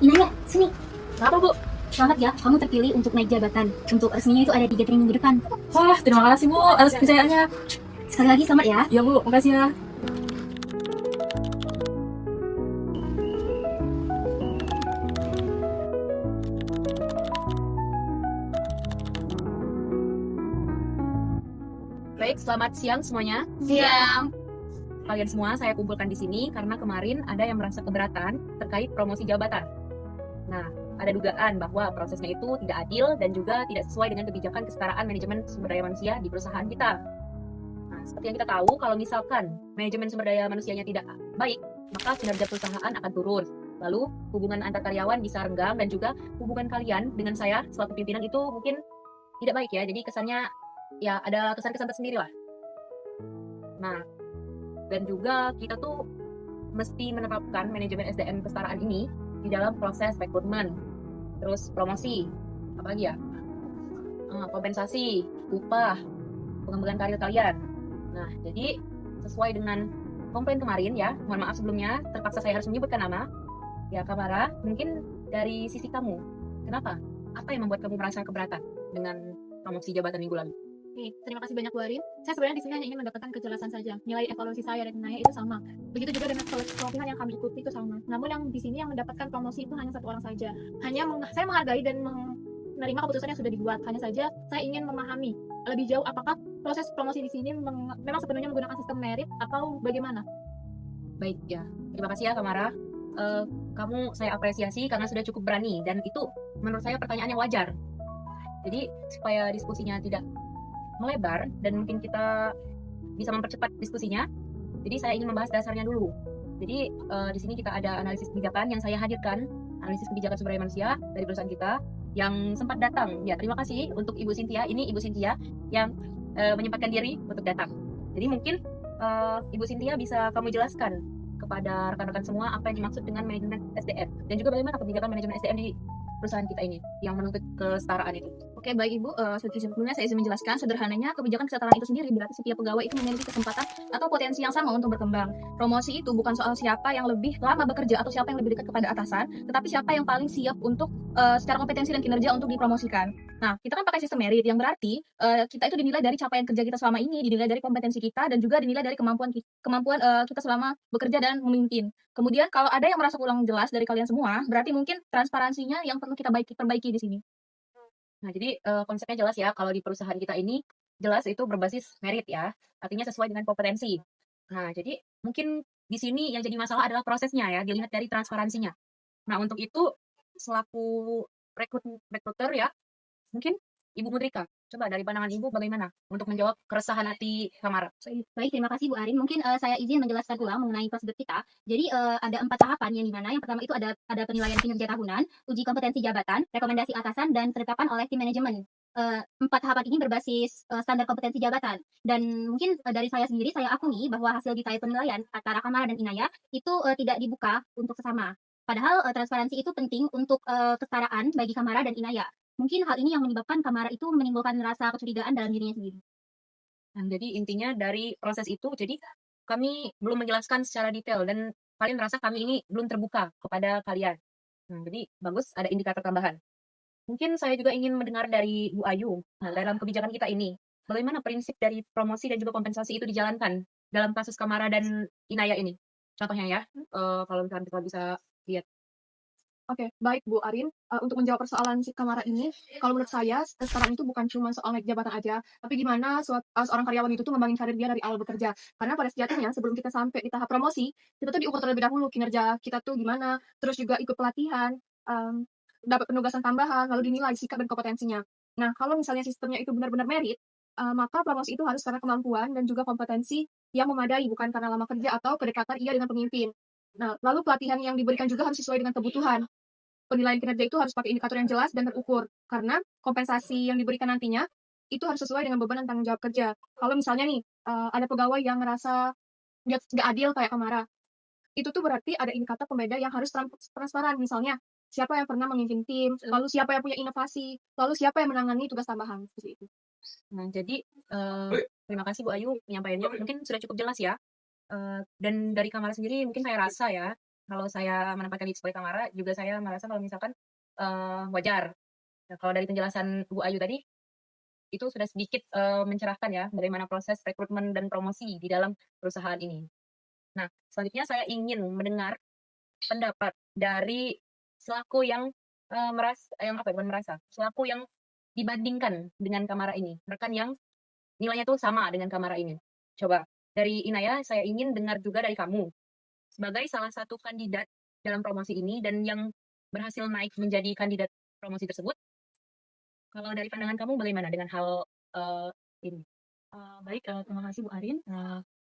Inaya, sini. Kenapa, Bu? Selamat ya, kamu terpilih untuk naik jabatan. Untuk resminya itu ada 3 minggu depan. Wah, terima kasih, Bu, atas kepercayaannya. Sekali lagi selamat ya. Ya, Bu, makasih ya. Baik, selamat siang semuanya. Siang. Kalian semua saya kumpulkan di sini karena kemarin ada yang merasa keberatan terkait promosi jabatan. Nah, ada dugaan bahwa prosesnya itu tidak adil dan juga tidak sesuai dengan kebijakan kesetaraan manajemen sumber daya manusia di perusahaan kita. Nah, seperti yang kita tahu, kalau misalkan manajemen sumber daya manusianya tidak baik, maka kinerja perusahaan akan turun. Lalu, hubungan antar karyawan bisa renggang dan juga hubungan kalian dengan saya selaku pimpinan itu mungkin tidak baik ya. Jadi kesannya ya ada kesan-kesan tersendiri lah. Nah, dan juga kita tuh mesti menerapkan manajemen SDM kesetaraan ini di dalam proses rekrutmen, terus promosi, apa lagi ya, kompensasi, upah, pengembangan karir kalian. Nah, jadi sesuai dengan komplain kemarin ya, mohon maaf sebelumnya, terpaksa saya harus menyebutkan nama. Ya, Kamara, mungkin dari sisi kamu, kenapa? Apa yang membuat kamu merasa keberatan dengan promosi jabatan minggu lalu? Oke, terima kasih banyak Bu Arin. Saya sebenarnya di sini hanya ingin mendapatkan kejelasan saja. Nilai evaluasi saya dan Naya itu sama. Begitu juga dengan pelatihan yang kami ikuti itu sama. Namun yang di sini yang mendapatkan promosi itu hanya satu orang saja. Saya menghargai dan menerima keputusan yang sudah dibuat. Hanya saja saya ingin memahami lebih jauh apakah proses promosi di sini memang sepenuhnya menggunakan sistem merit atau bagaimana. Baik ya, terima kasih ya Kamara. Kamu saya apresiasi karena sudah cukup berani dan itu menurut saya pertanyaan yang wajar. Jadi supaya diskusinya tidak melebar dan mungkin kita bisa mempercepat diskusinya, jadi saya ingin membahas dasarnya dulu. Jadi di sini kita ada analisis kebijakan yang saya hadirkan, analisis kebijakan sumber daya manusia dari perusahaan kita yang sempat datang. Ya, terima kasih untuk Ibu Cynthia. Ini Ibu Cynthia yang menyempatkan diri untuk datang. Jadi mungkin Ibu Cynthia bisa kamu jelaskan kepada rekan-rekan semua apa yang dimaksud dengan manajemen SDM dan juga bagaimana kebijakan manajemen SDM di perusahaan kita ini yang menuntut kesetaraan itu. Oke, baik Ibu. Sebelumnya saya izin menjelaskan, sederhananya kebijakan kesetaraan itu sendiri berarti setiap pegawai itu memiliki kesempatan atau potensi yang sama untuk berkembang. Promosi itu bukan soal siapa yang lebih lama bekerja atau siapa yang lebih dekat kepada atasan, tetapi siapa yang paling siap untuk secara kompetensi dan kinerja untuk dipromosikan. Nah, kita kan pakai sistem merit yang berarti kita itu dinilai dari capaian kerja kita selama ini, dinilai dari kompetensi kita dan juga dinilai dari kemampuan kita selama bekerja dan memimpin. Kemudian kalau ada yang merasa kurang jelas dari kalian semua, berarti mungkin transparansinya yang perlu kita perbaiki di sini. Nah, jadi konsepnya jelas ya, kalau di perusahaan kita ini jelas itu berbasis merit ya, artinya sesuai dengan kompetensi. Nah, jadi mungkin di sini yang jadi masalah adalah prosesnya ya, dilihat dari transparansinya. Nah, untuk itu selaku rekruter ya, mungkin Ibu Mudrika, coba dari pandangan Ibu bagaimana untuk menjawab keresahan hati Kamara? Baik, terima kasih Bu Arin. Mungkin saya izin menjelaskan ulang mengenai prosedur kita. Jadi ada 4 tahapan yang dimana yang pertama itu ada penilaian kinerja tahunan, uji kompetensi jabatan, rekomendasi atasan, dan penetapan oleh tim manajemen. 4 tahapan ini berbasis standar kompetensi jabatan. Dan mungkin dari saya sendiri saya akui bahwa hasil detail penilaian antara Kamara dan Inaya itu tidak dibuka untuk sesama. Padahal transparansi itu penting untuk kesetaraan bagi Kamara dan Inaya. Mungkin hal ini yang menyebabkan Kamara itu menimbulkan rasa kecurigaan dalam dirinya sendiri. Nah, jadi intinya dari proses itu, jadi kami belum menjelaskan secara detail dan kalian merasa kami ini belum terbuka kepada kalian. Nah, jadi bagus ada indikator tambahan. Mungkin saya juga ingin mendengar dari Bu Ayu. Nah, dalam kebijakan kita ini, bagaimana prinsip dari promosi dan juga kompensasi itu dijalankan dalam kasus Kamara dan Inaya ini? Contohnya ya, kalau misalkan kita bisa lihat. Oke, baik Bu Arin. Untuk menjawab persoalan si Kamara ini, kalau menurut saya sekarang itu bukan cuma soal naik jabatan aja, tapi gimana seorang karyawan itu tuh ngembangin karir dia dari awal bekerja. Karena pada sejatinya sebelum kita sampai di tahap promosi, kita tuh diukur terlebih dahulu kinerja kita tuh gimana, terus juga ikut pelatihan, dapat penugasan tambahan, lalu dinilai sikap dan kompetensinya. Nah, kalau misalnya sistemnya itu benar-benar merit, maka promosi itu harus karena kemampuan dan juga kompetensi yang memadai, bukan karena lama kerja atau kedekatan ia dengan pemimpin. Nah, lalu pelatihan yang diberikan juga harus sesuai dengan kebutuhan. Penilaian kinerja itu harus pakai indikator yang jelas dan terukur, karena kompensasi yang diberikan nantinya itu harus sesuai dengan beban dan tanggung jawab kerja. Kalau misalnya nih, ada pegawai yang ngerasa nggak adil kayak Kamara, itu tuh berarti ada indikator pembeda yang harus transparan. Misalnya, siapa yang pernah memimpin tim, lalu siapa yang punya inovasi, lalu siapa yang menangani tugas tambahan, seperti itu. Nah, jadi terima kasih Bu Ayu penyampaiannya. Mungkin sudah cukup jelas ya. Dan dari Kamara sendiri mungkin saya rasa ya, kalau saya menempatkan diri sebagai Kamara, juga saya merasa kalau misalkan wajar. Nah, kalau dari penjelasan Bu Ayu tadi, itu sudah sedikit mencerahkan ya bagaimana proses rekrutmen dan promosi di dalam perusahaan ini. Nah, selanjutnya saya ingin mendengar pendapat dari selaku yang bukan merasa, selaku yang dibandingkan dengan Kamara ini, rekan yang nilainya tuh sama dengan Kamara ini. Coba dari Inaya, saya ingin dengar juga dari kamu sebagai salah satu kandidat dalam promosi ini dan yang berhasil naik menjadi kandidat promosi tersebut. Kalau dari pandangan kamu bagaimana dengan hal ini? Baik, terima kasih Bu Arin,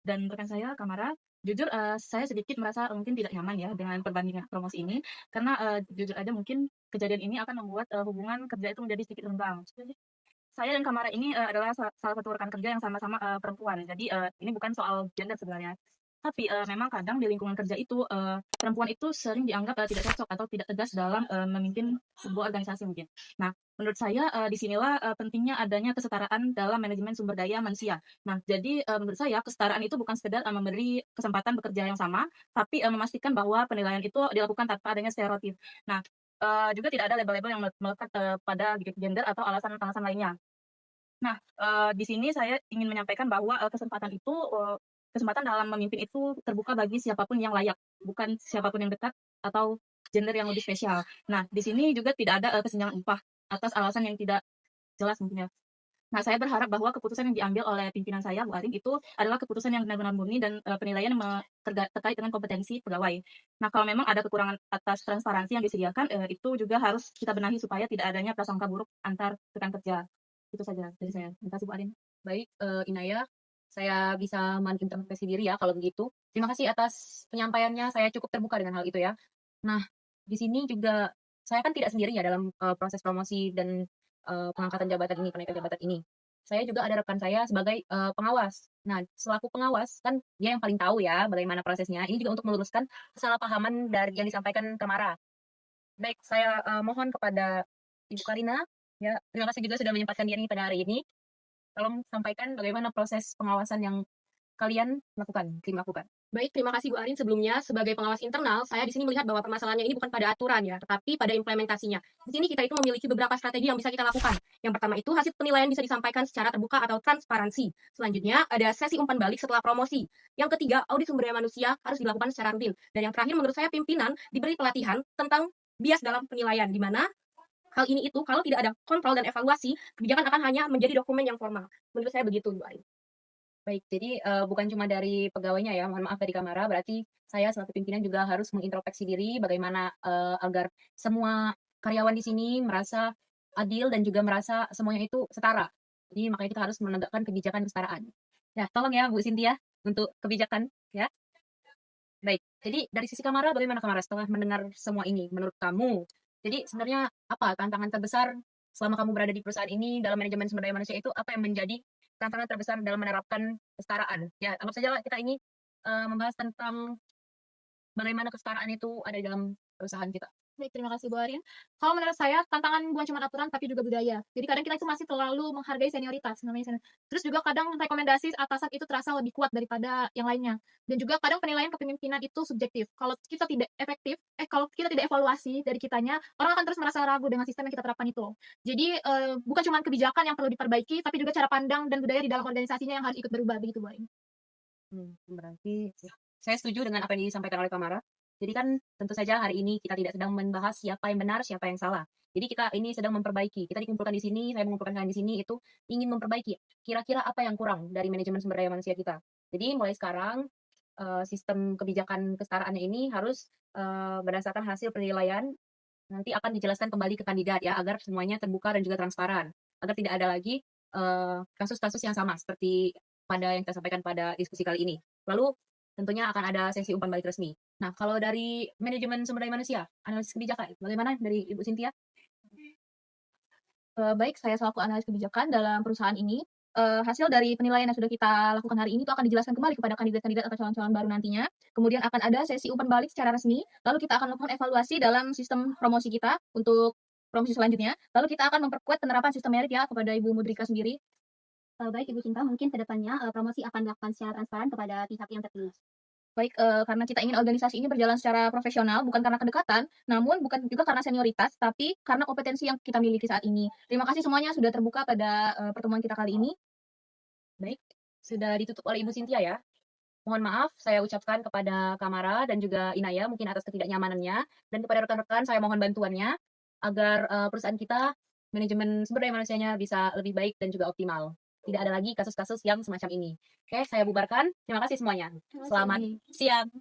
dan rekan saya Kamara. Jujur, saya sedikit merasa mungkin tidak nyaman ya dengan perbandingan promosi ini, karena, jujur aja mungkin kejadian ini akan membuat, hubungan kerja itu menjadi sedikit renggang. Saya dan Kamara ini, adalah salah satu rekan kerja yang sama-sama, perempuan. Jadi, ini bukan soal gender sebenarnya. Tapi, memang kadang di lingkungan kerja itu, perempuan itu sering dianggap, tidak cocok atau tidak tegas dalam, memimpin sebuah organisasi mungkin. Nah, menurut saya, di sinilah, pentingnya adanya kesetaraan dalam manajemen sumber daya manusia. Nah, jadi, menurut saya kesetaraan itu bukan sekedar, memberi kesempatan bekerja yang sama, tapi, memastikan bahwa penilaian itu dilakukan tanpa adanya stereotip. Nah, juga tidak ada label-label yang melekat, pada gender atau alasan-alasan lainnya. Nah, di sini saya ingin menyampaikan bahwa, kesempatan dalam memimpin itu terbuka bagi siapapun yang layak, bukan siapapun yang dekat atau gender yang lebih spesial. Nah, di sini juga tidak ada, kesenjangan upah atas alasan yang tidak jelas mungkin ya. Nah, saya berharap bahwa keputusan yang diambil oleh pimpinan saya, Bu Arin, itu adalah keputusan yang benar-benar murni dan, penilaian yang terkait dengan kompetensi pegawai. Nah, kalau memang ada kekurangan atas transparansi yang disediakan, itu juga harus kita benahi supaya tidak adanya prasangka buruk antar rekan kerja. Itu saja dari saya. Terima kasih, Bu Arin. Baik, Inaya, saya bisa menginterogasi diri ya kalau begitu. Terima kasih atas penyampaiannya, saya cukup terbuka dengan hal itu ya. Nah, di sini juga saya kan tidak sendiri ya dalam proses promosi dan pengangkatan jabatan ini, kenaikan jabatan ini. Saya juga ada rekan saya sebagai pengawas. Nah, selaku pengawas kan dia yang paling tahu ya bagaimana prosesnya. Ini juga untuk meluruskan kesalahpahaman dari yang disampaikan Kamara. Baik, saya mohon kepada Ibu Karina, ya terima kasih juga sudah menyempatkan diri pada hari ini. Tolong sampaikan bagaimana proses pengawasan yang kalian lakukan, tim lakukan. Baik, terima kasih Bu Arin. Sebelumnya, sebagai pengawas internal, saya di sini melihat bahwa permasalahannya ini bukan pada aturan ya, tetapi pada implementasinya. Di sini kita itu memiliki beberapa strategi yang bisa kita lakukan. Yang pertama itu, hasil penilaian bisa disampaikan secara terbuka atau transparansi. Selanjutnya, ada sesi umpan balik setelah promosi. Yang ketiga, audit sumber daya manusia harus dilakukan secara rutin. Dan yang terakhir, menurut saya pimpinan diberi pelatihan tentang bias dalam penilaian, di mana hal ini itu kalau tidak ada kontrol dan evaluasi, kebijakan akan hanya menjadi dokumen yang formal. Menurut saya begitu, Bu Arin. Baik, jadi bukan cuma dari pegawainya ya, mohon maaf dari Kamara, berarti saya selaku pimpinan juga harus mengintrospeksi diri bagaimana agar semua karyawan di sini merasa adil dan juga merasa semuanya itu setara. Jadi makanya kita harus menegakkan kebijakan kesetaraan. Ya, tolong ya Bu Cynthia untuk kebijakan ya. Baik, jadi dari sisi Kamara bagaimana Kamara setelah mendengar semua ini menurut kamu? Jadi sebenarnya apa tantangan terbesar selama kamu berada di perusahaan ini dalam manajemen sumber daya manusia itu apa yang menjadi tantangan terbesar dalam menerapkan kesetaraan? Ya, anggap saja lah kita ini membahas tentang bagaimana kesetaraan itu ada di dalam perusahaan kita. Baik, terima kasih Bu Arin. Kalau menurut saya, tantangan bukan cuma aturan, tapi juga budaya. Jadi kadang kita itu masih terlalu menghargai senioritas. Terus juga kadang rekomendasi atasan itu terasa lebih kuat daripada yang lainnya. Dan juga kadang penilaian kepemimpinan itu subjektif. Kalau kita tidak efektif, kalau kita tidak evaluasi dari kitanya, orang akan terus merasa ragu dengan sistem yang kita terapkan itu. Jadi bukan cuma kebijakan yang perlu diperbaiki, tapi juga cara pandang dan budaya di dalam organisasinya yang harus ikut berubah, begitu Bu Arin. Berarti ya, saya setuju dengan apa yang disampaikan oleh Kamara. Jadi kan tentu saja hari ini kita tidak sedang membahas siapa yang benar, siapa yang salah. Jadi kita ini sedang memperbaiki. Kita dikumpulkan di sini, saya mengumpulkan kalian di sini itu ingin memperbaiki. Kira-kira apa yang kurang dari manajemen sumber daya manusia kita. Jadi mulai sekarang sistem kebijakan kesetaraannya ini harus berdasarkan hasil penilaian nanti akan dijelaskan kembali ke kandidat ya agar semuanya terbuka dan juga transparan. Agar tidak ada lagi kasus-kasus yang sama seperti pada yang kita sampaikan pada diskusi kali ini. Lalu tentunya akan ada sesi umpan balik resmi. Nah, kalau dari manajemen sumber daya manusia, analisis kebijakan, bagaimana dari Ibu Cynthia? Baik, saya selaku analis kebijakan dalam perusahaan ini, hasil dari penilaian yang sudah kita lakukan hari ini itu akan dijelaskan kembali kepada kandidat-kandidat atau calon-calon baru nantinya. Kemudian akan ada sesi umpan balik secara resmi, lalu kita akan melakukan evaluasi dalam sistem promosi kita untuk promosi selanjutnya. Lalu kita akan memperkuat penerapan sistem merit ya kepada Ibu Mudrika sendiri. Baik Ibu Cinta, mungkin ke depannya promosi akan dilakukan secara transparan kepada pihak yang terpilih. Baik, karena kita ingin organisasi ini berjalan secara profesional, bukan karena kedekatan, namun bukan juga karena senioritas, tapi karena kompetensi yang kita miliki saat ini. Terima kasih semuanya sudah terbuka pada pertemuan kita kali ini. Baik, sudah ditutup oleh Ibu Cynthia ya. Mohon maaf saya ucapkan kepada Kamara dan juga Inaya mungkin atas ketidaknyamanannya, dan kepada rekan-rekan saya mohon bantuannya agar perusahaan kita manajemen sumber daya manusianya bisa lebih baik dan juga optimal. Tidak ada lagi kasus-kasus yang semacam ini. Oke, saya bubarkan. Terima kasih semuanya. Selamat siang.